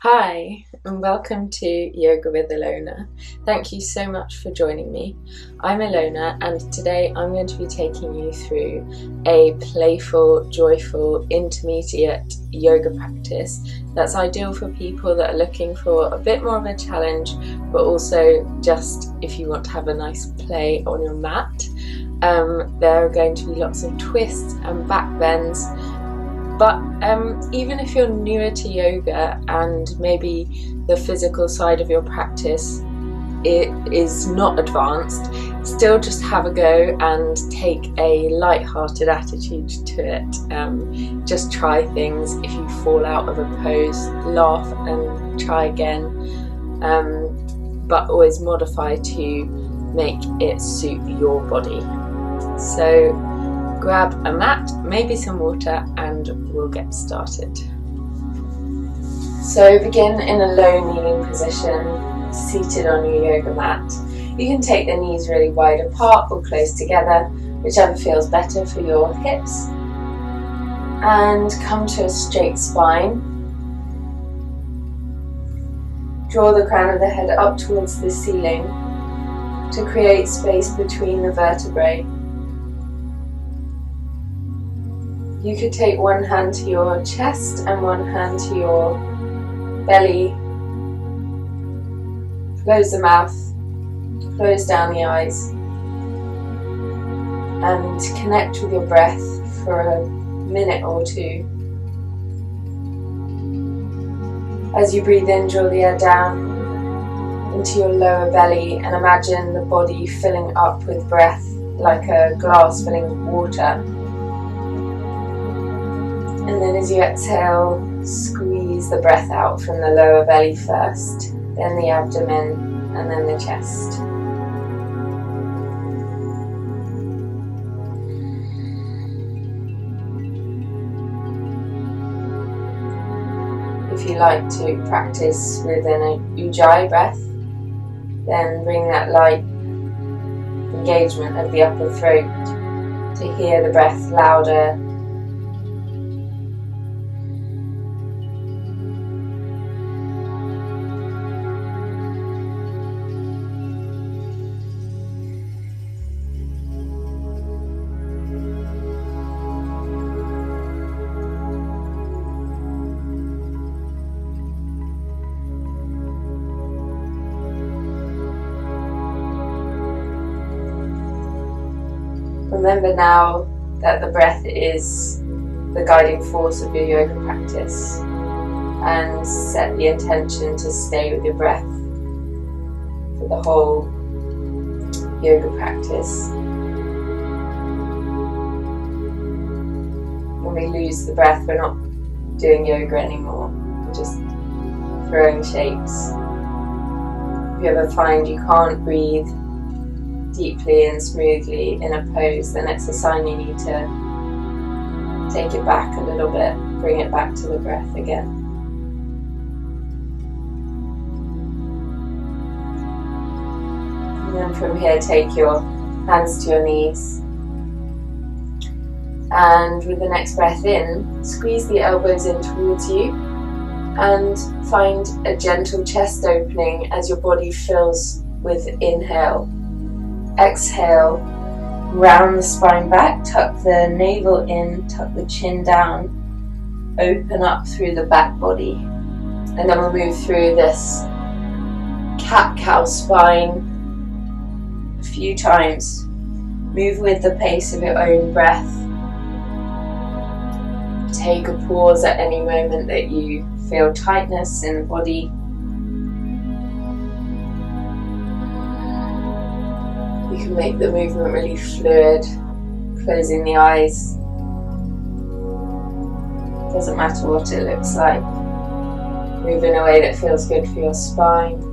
Hi, and welcome to Yoga with Ilona. Thank you so much for joining me. I'm Ilona, and today I'm going to be taking you through a playful, joyful, intermediate yoga practice that's ideal for people that are looking for a bit more of a challenge, but also just if you want to have a nice play on your mat. There are going to be lots of twists and back bends. But even if you're newer to yoga and maybe the physical side of your practice is not advanced, still just have a go and take a light-hearted attitude to it. Just try things. If you fall out of a pose, laugh and try again, but always modify to make it suit your body. So grab a mat, maybe some water, and we'll get started. So begin in a low kneeling position, seated on your yoga mat. You can take the knees really wide apart or close together, whichever feels better for your hips. And come to a straight spine. Draw the crown of the head up towards the ceiling to create space between the vertebrae. You could take one hand to your chest and one hand to your belly. Close the mouth, close down the eyes, and connect with your breath for a minute or two. As you breathe in, draw the air down into your lower belly and imagine the body filling up with breath like a glass filling with water. And then as you exhale, squeeze the breath out from the lower belly first, then the abdomen, and then the chest. If you like to practice with an ujjayi breath, then bring that light engagement of the upper throat to hear the breath louder. Remember now that the breath is the guiding force of your yoga practice, and set the intention to stay with your breath for the whole yoga practice. When we lose the breath, we're not doing yoga anymore, we're just throwing shapes. If you ever find you can't breathe deeply and smoothly in a pose, then it's a sign you need to take it back a little bit, bring it back to the breath again. And then from here, take your hands to your knees, and with the next breath in, squeeze the elbows in towards you and find a gentle chest opening as your body fills with inhale. Exhale, round the spine back, tuck the navel in, tuck the chin down, open up through the back body. And then we'll move through this cat-cow spine a few times. Move with the pace of your own breath. Take a pause at any moment that you feel tightness in the body. You can make the movement really fluid, closing the eyes. Doesn't matter what it looks like. Move in a way that feels good for your spine.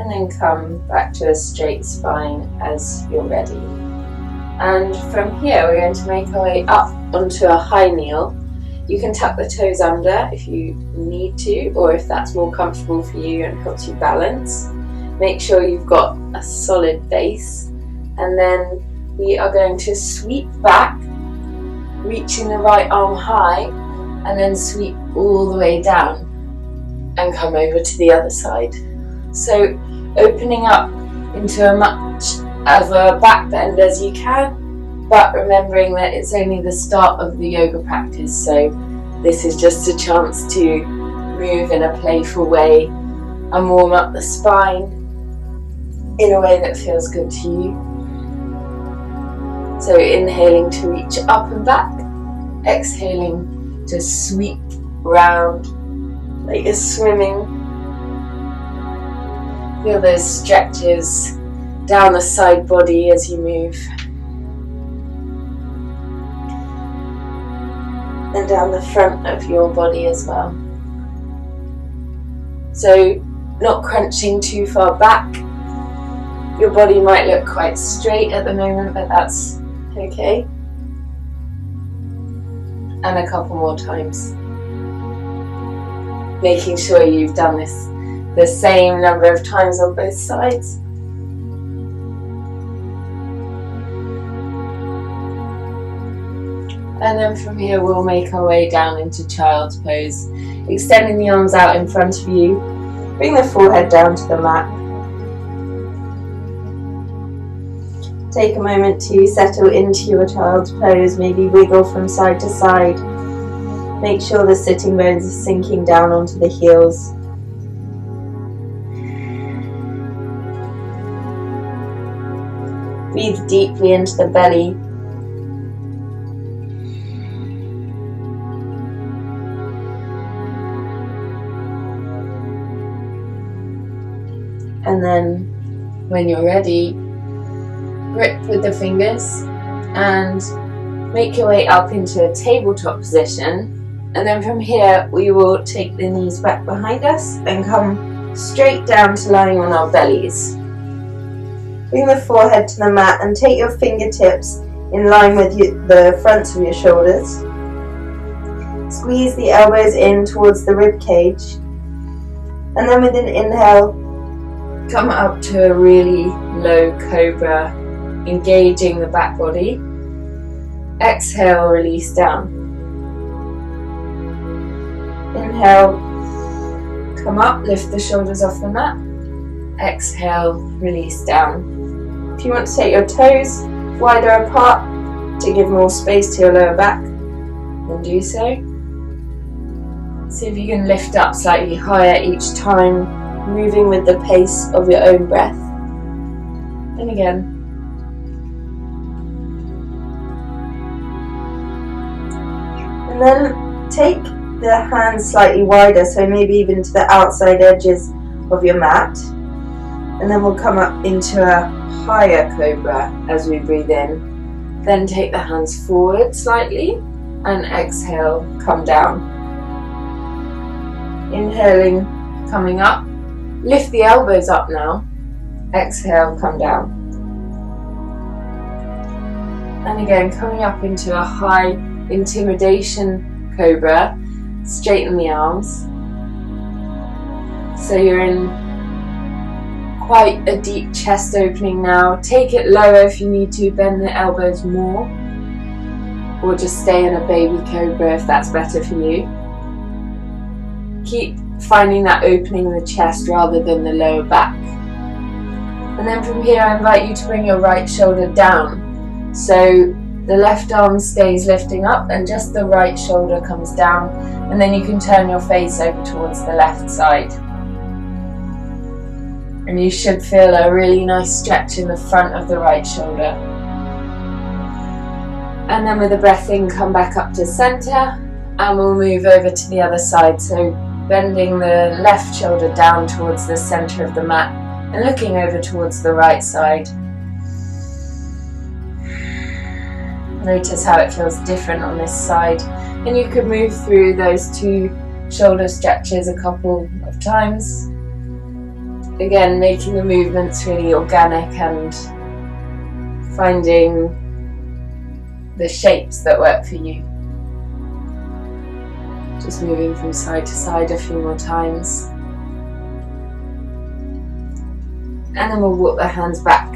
And then come back to a straight spine as you're ready. And from here we're going to make our way up onto a high kneel. You can tuck the toes under if you need to, or if that's more comfortable for you and helps you balance. Make sure you've got a solid base, and then we are going to sweep back, reaching the right arm high, and then sweep all the way down and come over to the other side. So opening up into as much of a back bend as you can, but remembering that it's only the start of the yoga practice, so this is just a chance to move in a playful way and warm up the spine in a way that feels good to you. So inhaling to reach up and back, exhaling to sweep round like you're swimming. Feel those stretches down the side body as you move. And down the front of your body as well. So not crunching too far back. Your body might look quite straight at the moment, but that's okay. And a couple more times. Making sure you've done this the same number of times on both sides. And then from here we'll make our way down into child's pose, extending the arms out in front of you. Bring the forehead down to the mat. Take a moment to settle into your child's pose, maybe wiggle from side to side. Make sure the sitting bones are sinking down onto the heels. Breathe deeply into the belly. And then, when you're ready, grip with the fingers and make your way up into a tabletop position. And then from here, we will take the knees back behind us and come straight down to lying on our bellies. Bring the forehead to the mat and take your fingertips in line with the fronts of your shoulders. Squeeze the elbows in towards the rib cage. And then with an inhale, come up to a really low cobra, engaging the back body. Exhale, release down. Inhale, come up, lift the shoulders off the mat. Exhale, release down. If you want to take your toes wider apart to give more space to your lower back, then do so. See if you can lift up slightly higher each time, moving with the pace of your own breath. And again. And then take the hands slightly wider, so maybe even to the outside edges of your mat. And then we'll come up into a higher cobra as we breathe in. Then take the hands forward slightly and exhale, come down. Inhaling, coming up. Lift the elbows up now. Exhale, come down. And again, coming up into a high intimidation cobra. Straighten the arms. So you're in quite a deep chest opening now. Take it lower if you need to, bend the elbows more. Or just stay in a baby cobra if that's better for you. Keep finding that opening in the chest rather than the lower back. And then from here I invite you to bring your right shoulder down. So the left arm stays lifting up and just the right shoulder comes down, and then you can turn your face over towards the left side. And you should feel a really nice stretch in the front of the right shoulder. And then with the breath in, come back up to center, and we'll move over to the other side. So bending the left shoulder down towards the center of the mat and looking over towards the right side. Notice how it feels different on this side, and you could move through those two shoulder stretches a couple of times. Again, making the movements really organic and finding the shapes that work for you. Just moving from side to side a few more times. And then we'll walk the hands back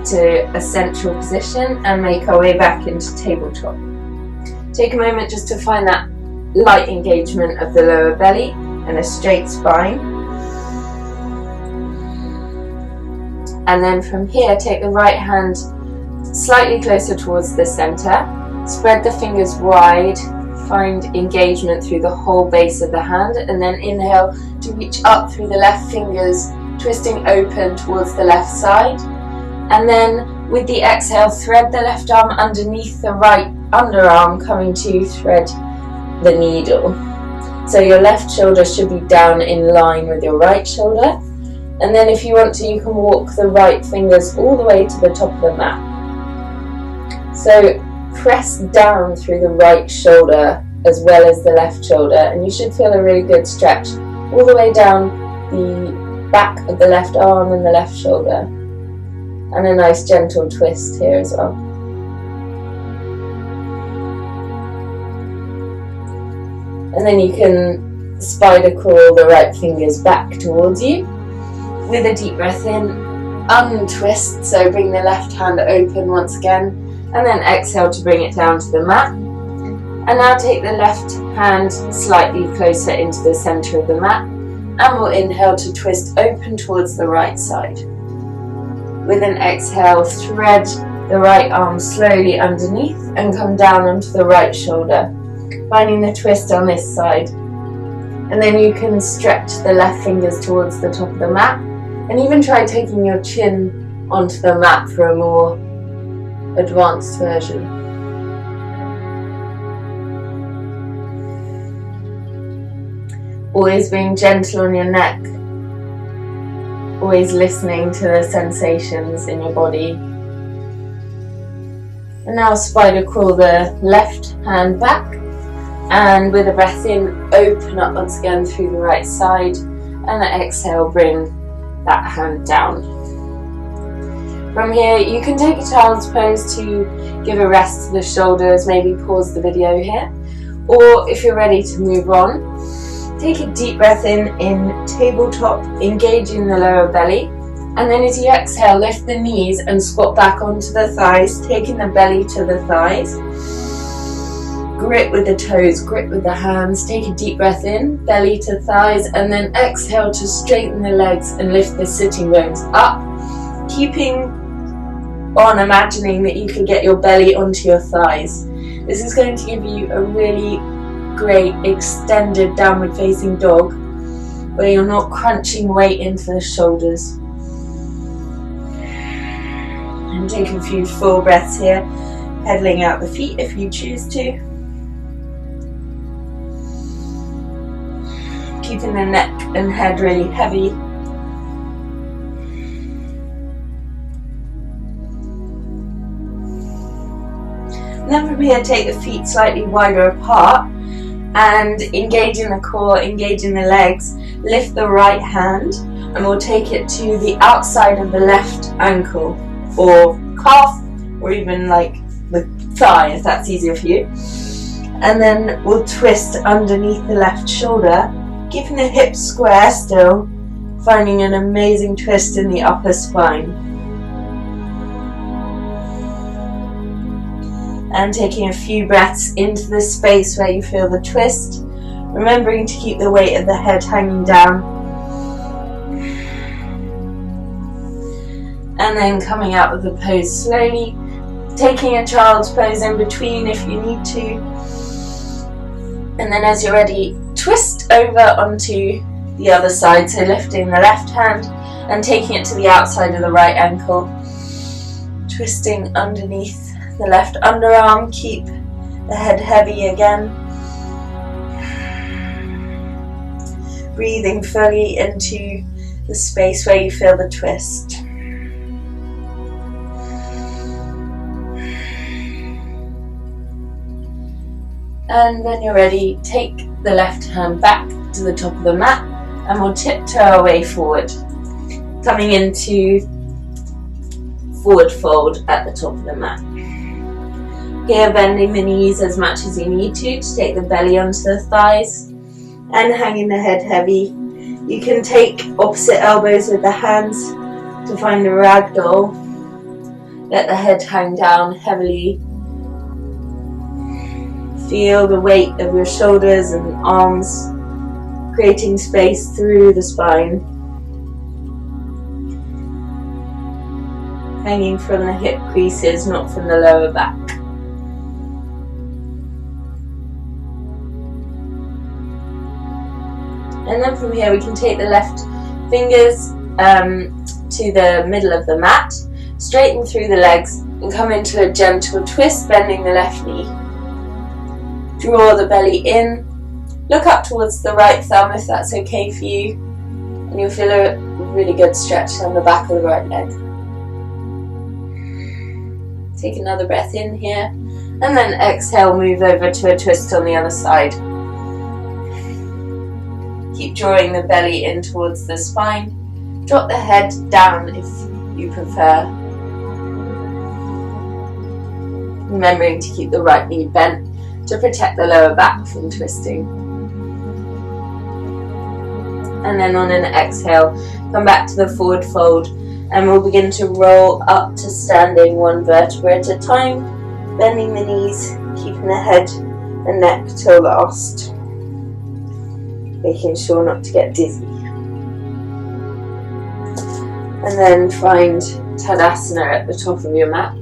to a central position and make our way back into tabletop. Take a moment just to find that light engagement of the lower belly and a straight spine. And then from here, take the right hand slightly closer towards the center. Spread the fingers wide, find engagement through the whole base of the hand, and then inhale to reach up through the left fingers, twisting open towards the left side. And then with the exhale, thread the left arm underneath the right underarm, coming to thread the needle. So your left shoulder should be down in line with your right shoulder. And then if you want to, you can walk the right fingers all the way to the top of the mat. So press down through the right shoulder as well as the left shoulder, and you should feel a really good stretch all the way down the back of the left arm and the left shoulder. And a nice gentle twist here as well. And then you can spider crawl the right fingers back towards you. With a deep breath in, untwist, so bring the left hand open once again, and then exhale to bring it down to the mat. And now take the left hand slightly closer into the center of the mat, and we'll inhale to twist open towards the right side. With an exhale, thread the right arm slowly underneath and come down onto the right shoulder, finding the twist on this side. And then you can stretch the left fingers towards the top of the mat, and even try taking your chin onto the mat for a more advanced version. Always being gentle on your neck, always listening to the sensations in your body. And now spider crawl the left hand back, and with a breath in, open up once again through the right side, and exhale, bring that hand down. From here, you can take a child's pose to give a rest to the shoulders, maybe pause the video here, or if you're ready to move on, take a deep breath in tabletop, engaging the lower belly, and then as you exhale, lift the knees and squat back onto the thighs, taking the belly to the thighs. Grip with the toes, grip with the hands, take a deep breath in, belly to thighs, and then exhale to straighten the legs and lift the sitting bones up, keeping on imagining that you can get your belly onto your thighs. This is going to give you a really great extended downward facing dog where you're not crunching weight into the shoulders. And take a few full breaths here, pedaling out the feet if you choose to. Keeping the neck and head really heavy. And then from here, take the feet slightly wider apart and engaging the core, engaging the legs. Lift the right hand and we'll take it to the outside of the left ankle or calf, or even like the thigh if that's easier for you. And then we'll twist underneath the left shoulder, keeping the hips square still, finding an amazing twist in the upper spine. And taking a few breaths into the space where you feel the twist, remembering to keep the weight of the head hanging down. And then coming out of the pose slowly, taking a child's pose in between if you need to. And then as you're ready, twist over onto the other side, so lifting the left hand and taking it to the outside of the right ankle, twisting underneath the left underarm, keep the head heavy again, breathing fully into the space where you feel the twist. And when you're ready, take the left hand back to the top of the mat and we'll tiptoe our way forward, coming into forward fold at the top of the mat. Here, bending the knees as much as you need to take the belly onto the thighs and hanging the head heavy. You can take opposite elbows with the hands to find a ragdoll. Let the head hang down heavily. Feel the weight of your shoulders and arms, creating space through the spine. Hanging from the hip creases, not from the lower back. And then from here we can take the left fingers to the middle of the mat, straighten through the legs and come into a gentle twist, bending the left knee. Draw the belly in, look up towards the right thumb if that's okay for you, and you'll feel a really good stretch on the back of the right leg. Take another breath in here, and then exhale, move over to a twist on the other side. Keep drawing the belly in towards the spine. Drop the head down if you prefer. Remembering to keep the right knee bent to protect the lower back from twisting. And then on an exhale, come back to the forward fold and we'll begin to roll up to standing, one vertebra at a time, bending the knees, keeping the head and neck till last. Making sure not to get dizzy. And then find Tadasana at the top of your mat.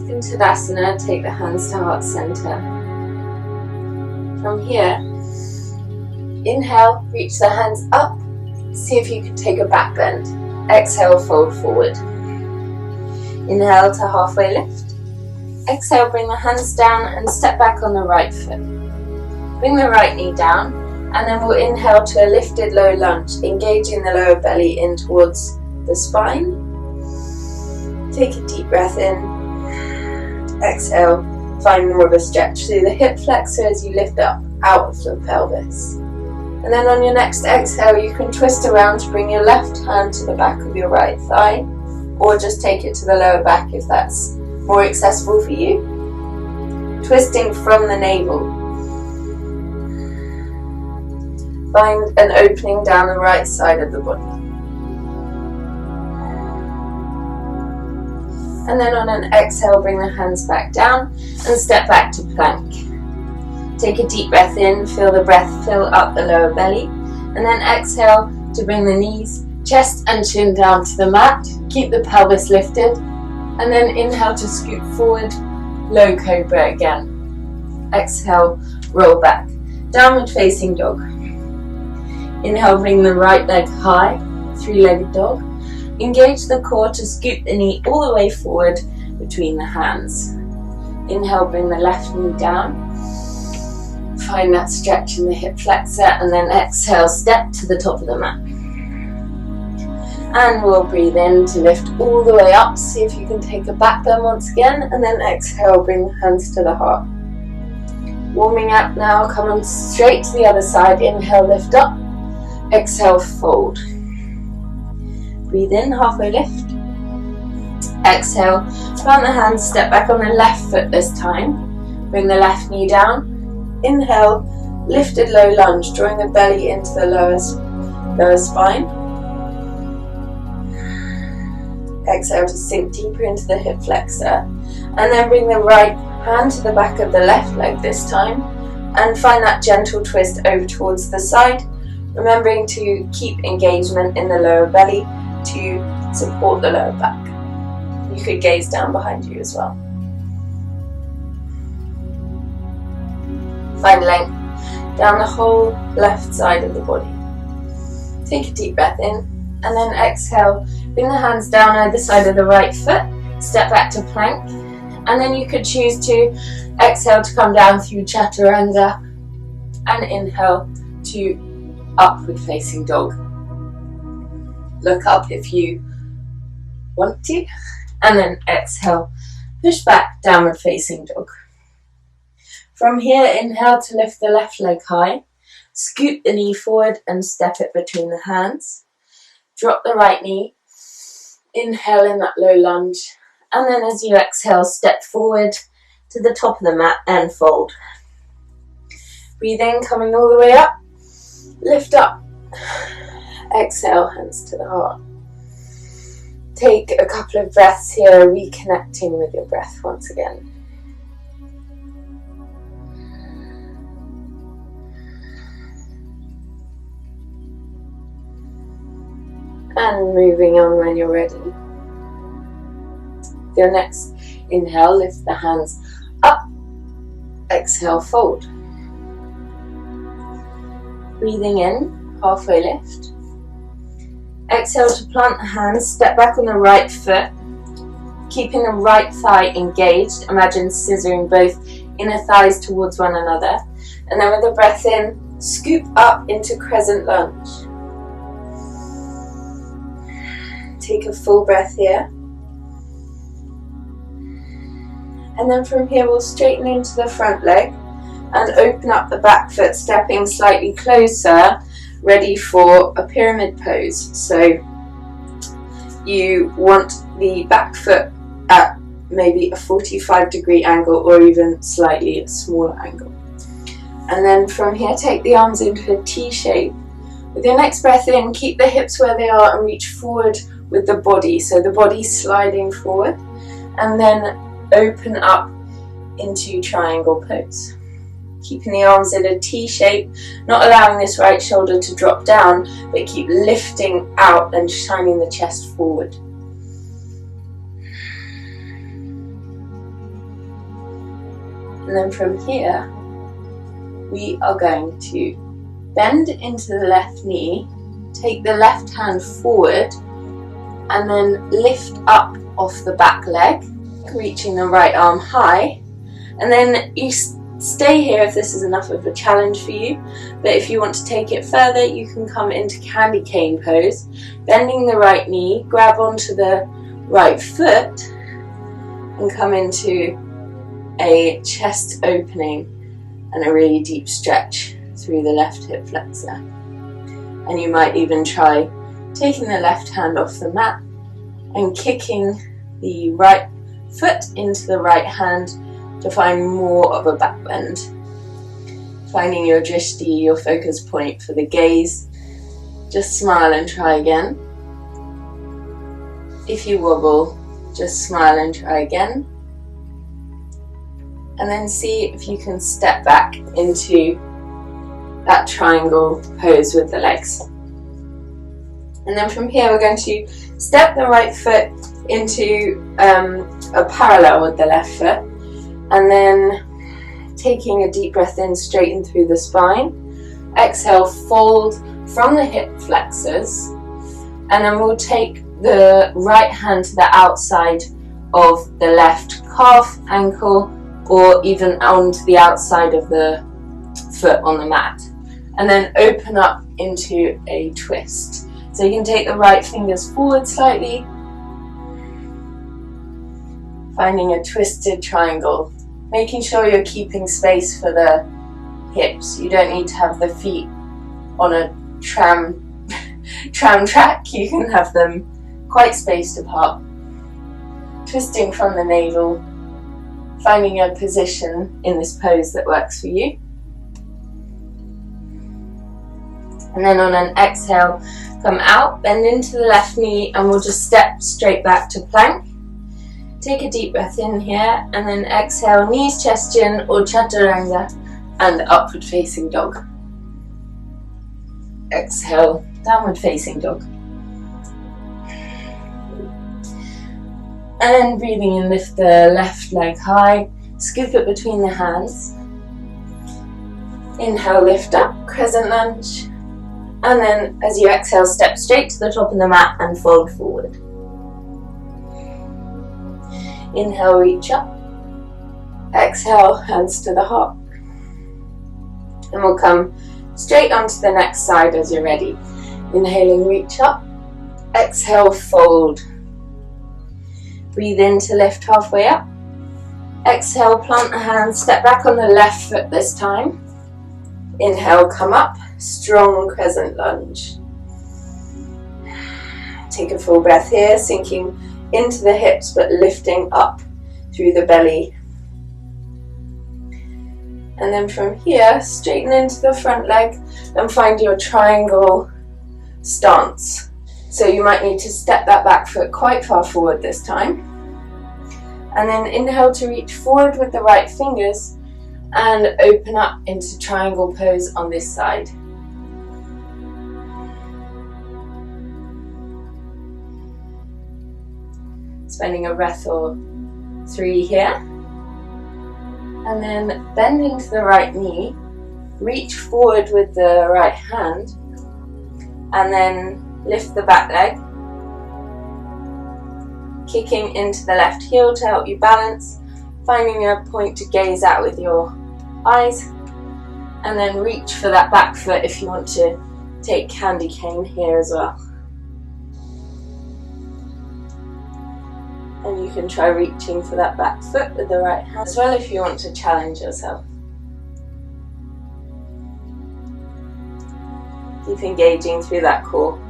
In Tadasana, take the hands to heart center. From here, inhale, reach the hands up. See if you can take a back bend. Exhale, fold forward. Inhale to halfway lift. Exhale, bring the hands down and step back on the right foot. Bring the right knee down, and then we'll inhale to a lifted low lunge, engaging the lower belly in towards the spine. Take a deep breath in. Exhale, find more of a stretch through the hip flexor as you lift up out of the pelvis. And then on your next exhale, you can twist around to bring your left hand to the back of your right thigh, or just take it to the lower back if that's more accessible for you. Twisting from the navel. Find an opening down the right side of the body. And then on an exhale, bring the hands back down and step back to plank. Take a deep breath in, feel the breath fill up the lower belly, and then exhale to bring the knees, chest and chin down to the mat. Keep the pelvis lifted, and then inhale to scoot forward, low cobra again. Exhale, roll back, downward facing dog. Inhale, bring the right leg high, three-legged dog. Engage the core to scoot the knee all the way forward between the hands. Inhale, bring the left knee down. Find that stretch in the hip flexor, and then exhale, step to the top of the mat. And we'll breathe in to lift all the way up. See if you can take a back bend once again, and then exhale, bring the hands to the heart. Warming up now, come on straight to the other side. Inhale, lift up. Exhale, fold. Breathe in, halfway lift. Exhale, plant the hands, step back on the left foot this time. Bring the left knee down. Inhale, lifted low lunge, drawing the belly into the lower spine. Exhale to sink deeper into the hip flexor. And then bring the right hand to the back of the left leg this time. And find that gentle twist over towards the side. Remembering to keep engagement in the lower belly to support the lower back. You could gaze down behind you as well. Find length down the whole left side of the body. Take a deep breath in, and then exhale. Bring the hands down either side of the right foot. Step back to plank, and then you could choose to exhale to come down through chaturanga, and inhale to upward facing dog. Look up if you want to, and then exhale, push back, downward facing dog. From here, inhale to lift the left leg high, scoot the knee forward and step it between the hands. Drop the right knee, inhale in that low lunge, And then as you exhale, step forward to the top of the mat and fold. Breathe in, coming all the way up. Lift up. Exhale, hands to the heart. Take a couple of breaths here, reconnecting with your breath once again. And moving on when you're ready. Your next inhale, lift the hands up. Exhale, fold. Breathing in, halfway lift. Exhale to plant the hands, step back on the right foot, keeping the right thigh engaged. Imagine scissoring both inner thighs towards one another. And then with the breath in, scoop up into crescent lunge. Take a full breath here. And then from here we'll straighten into the front leg and open up the back foot, stepping slightly closer, ready for a pyramid pose. So you want the back foot at maybe a 45-degree angle or even slightly a smaller angle. And then from here take the arms into a T shape. With your next breath in, keep the hips where they are and reach forward with the body, so the body sliding forward, and then open up into triangle pose. Keeping the arms in a T shape, not allowing this right shoulder to drop down, but keep lifting out and shining the chest forward. And then from here, we are going to bend into the left knee, take the left hand forward, and then lift up off the back leg, reaching the right arm high. And then you stay here if this is enough of a challenge for you, but if you want to take it further, you can come into candy cane pose, bending the right knee, grab onto the right foot, and come into a chest opening and a really deep stretch through the left hip flexor. And you might even try taking the left hand off the mat and kicking the right foot into the right hand to find more of a back bend. Finding your drishti, your focus point for the gaze. Just smile and try again. If you wobble, just smile and try again. And then see if you can step back into that triangle pose with the legs. And then from here we're going to step the right foot into a parallel with the left foot, and then taking a deep breath in, straighten through the spine. Exhale, fold from the hip flexors, and then we'll take the right hand to the outside of the left calf, ankle, or even onto the outside of the foot on the mat, and then open up into a twist. So you can take the right fingers forward slightly, finding a twisted triangle, making sure you're keeping space for the hips. You don't need to have the feet on a tram track, you can have them quite spaced apart. Twisting from the navel, finding a position in this pose that works for you. And then on an exhale, come out, bend into the left knee, and we'll just step straight back to plank. Take a deep breath in here, and then exhale, knees, chest, chin, or chaturanga, and upward facing dog. Exhale, downward facing dog. And breathing in, lift the left leg high, scoop it between the hands. Inhale, lift up, crescent lunge. And then as you exhale, step straight to the top of the mat and fold forward. Inhale, reach up. Exhale, hands to the heart. And we'll come straight onto the next side as you're ready. Inhaling, reach up. Exhale, fold. Breathe in to lift halfway up. Exhale, plant the hands, step back on the left foot this time. Inhale, come up, strong crescent lunge. Take a full breath here, sinking into the hips but lifting up through the belly. And then from here, straighten into the front leg and find your triangle stance. So you might need to step that back foot quite far forward this time. And then inhale to reach forward with the right fingers and open up into triangle pose on this side. Spending a breath or 3 here. And then bending to the right knee, reach forward with the right hand, and then lift the back leg, kicking into the left heel to help you balance, finding a point to gaze at with your eyes, and then reach for that back foot if you want to take candy cane here as well. And you can try reaching for that back foot with the right hand as well if you want to challenge yourself. Keep engaging through that core.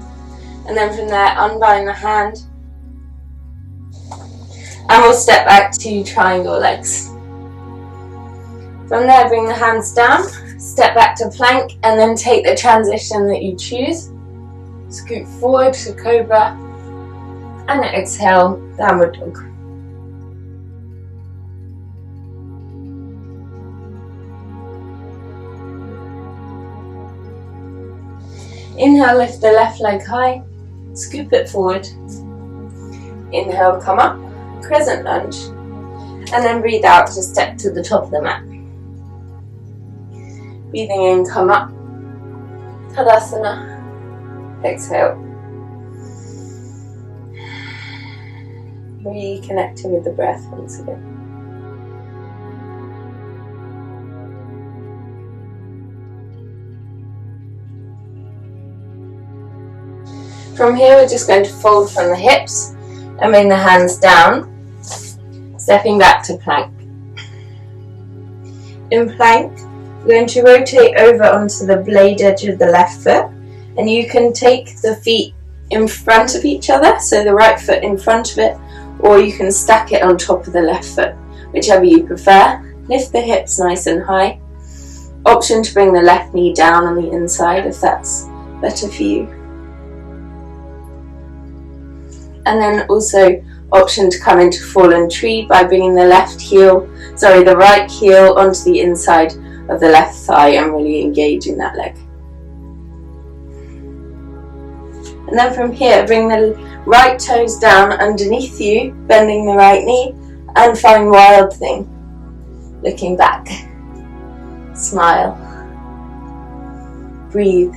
And then from there, unbind the hand. And we'll step back to triangle legs. From there, bring the hands down, step back to plank, and then take the transition that you choose. Scoot forward to cobra. And exhale, downward dog. Inhale, lift the left leg high, scoop it forward. Inhale, come up, crescent lunge. And then breathe out to step to the top of the mat. Breathing in, come up, Tadasana. Exhale. Reconnecting with the breath once again. From here, we're just going to fold from the hips and bring the hands down, stepping back to plank. In plank, we're going to rotate over onto the blade edge of the left foot, and you can take the feet in front of each other, so the right foot in front of it, or you can stack it on top of the left foot, whichever you prefer. Lift the hips nice and high. Option to bring the left knee down on the inside if that's better for you. And then also option to come into fallen tree by bringing the right heel onto the inside of the left thigh and really engaging that leg. And then from here, bring the right toes down underneath you, bending the right knee, and find wild thing. Looking back. Smile. Breathe.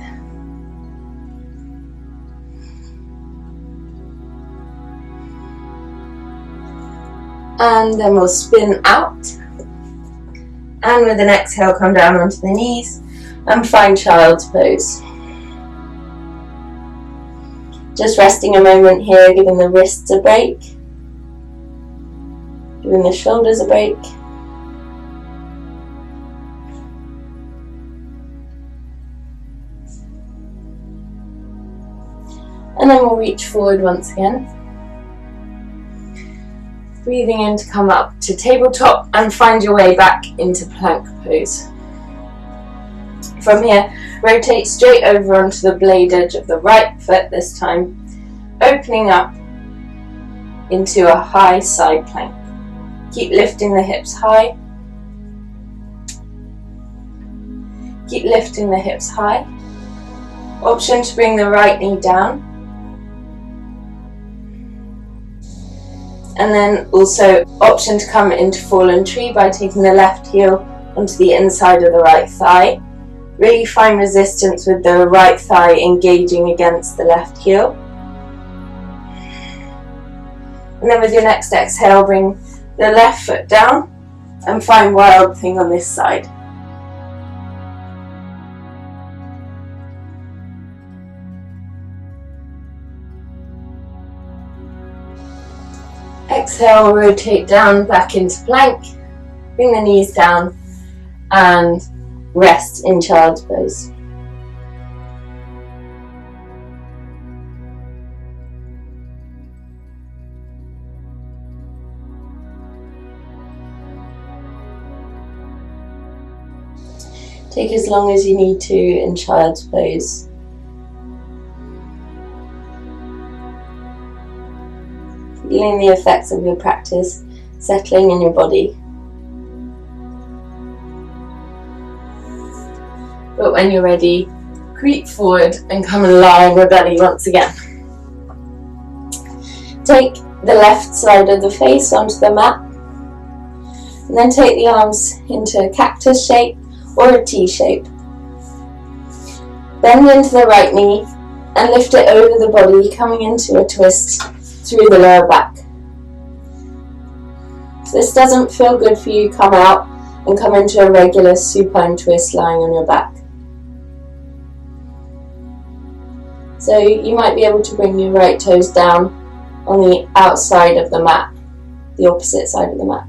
And then we'll spin out. And with an exhale, come down onto the knees and find child's pose. Just resting a moment here, giving the wrists a break, giving the shoulders a break. And then we'll reach forward once again. Breathing in to come up to tabletop and find your way back into plank pose. From here, rotate straight over onto the blade edge of the right foot this time, opening up into a high side plank. Keep lifting the hips high. Keep lifting the hips high. Option to bring the right knee down. And then also option to come into fallen tree by taking the left heel onto the inside of the right thigh. Really find resistance with the right thigh engaging against the left heel. And then with your next exhale, bring the left foot down and find wild thing on this side. Exhale, rotate down back into plank, bring the knees down and rest in child's pose. Take as long as you need to in child's pose. Feeling the effects of your practice settling in your body. But when you're ready, creep forward and come and lie on your belly once again. Take the left side of the face onto the mat, and then take the arms into a cactus shape or a T shape. Bend into the right knee and lift it over the body, coming into a twist through the lower back. If this doesn't feel good for you, come out and come into a regular supine twist lying on your back. So you might be able to bring your right toes down on the outside of the mat, the opposite side of the mat.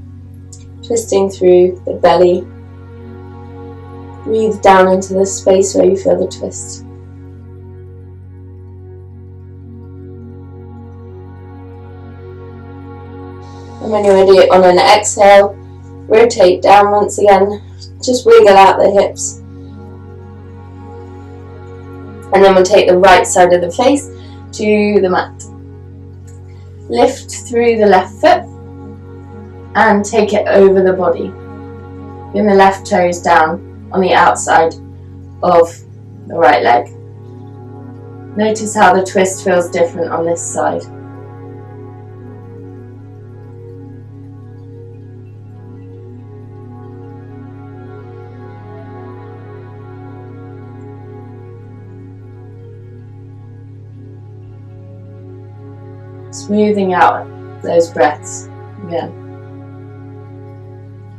Twisting through the belly. Breathe down into the space where you feel the twist. And when you're ready, on an exhale, rotate down once again. Just wiggle out the hips. And then we'll take the right side of the face to the mat. Lift through the left foot and take it over the body. Bring the left toes down on the outside of the right leg. Notice how the twist feels different on this side. Smoothing out those breaths again.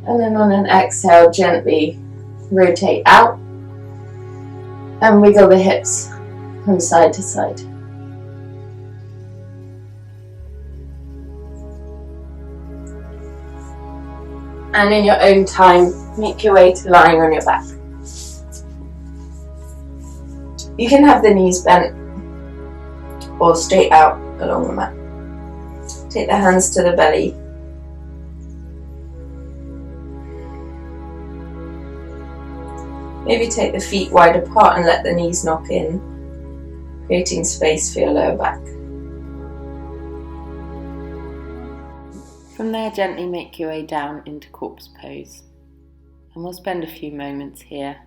And then on an exhale, gently rotate out and wiggle the hips from side to side. And in your own time, make your way to lying on your back. You can have the knees bent or straight out along the mat. Take the hands to the belly. Maybe take the feet wide apart and let the knees knock in, creating space for your lower back. From there, gently make your way down into corpse pose, and we'll spend a few moments here.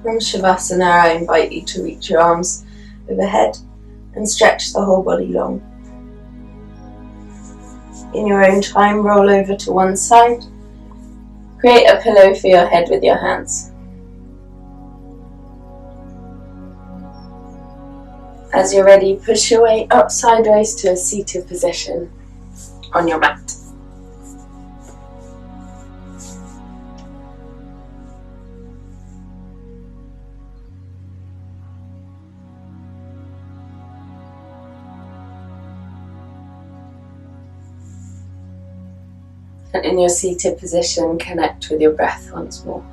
From Shavasana, I invite you to reach your arms overhead and stretch the whole body long. In your own time, roll over to one side. Create a pillow for your head with your hands. As you're ready, push your way up sideways to a seated position on your mat. And in your seated position, connect with your breath once more.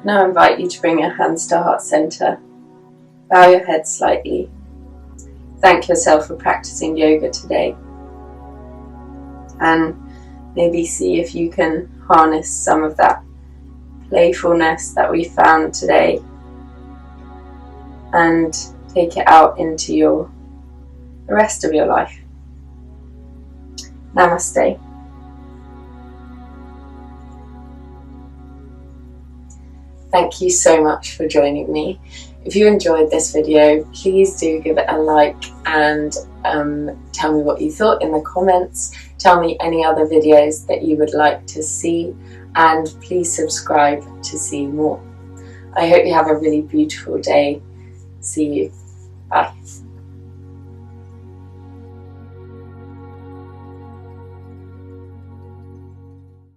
Now I invite you to bring your hands to heart center. Bow your head slightly. Thank yourself for practicing yoga today. And maybe see if you can harness some of that playfulness that we found today and take it out into the rest of your life. Namaste. Thank you so much for joining me. If you enjoyed this video, please do give it a like and tell me what you thought in the comments. Tell me any other videos that you would like to see, and please subscribe to see more. I hope you have a really beautiful day. See you. Bye.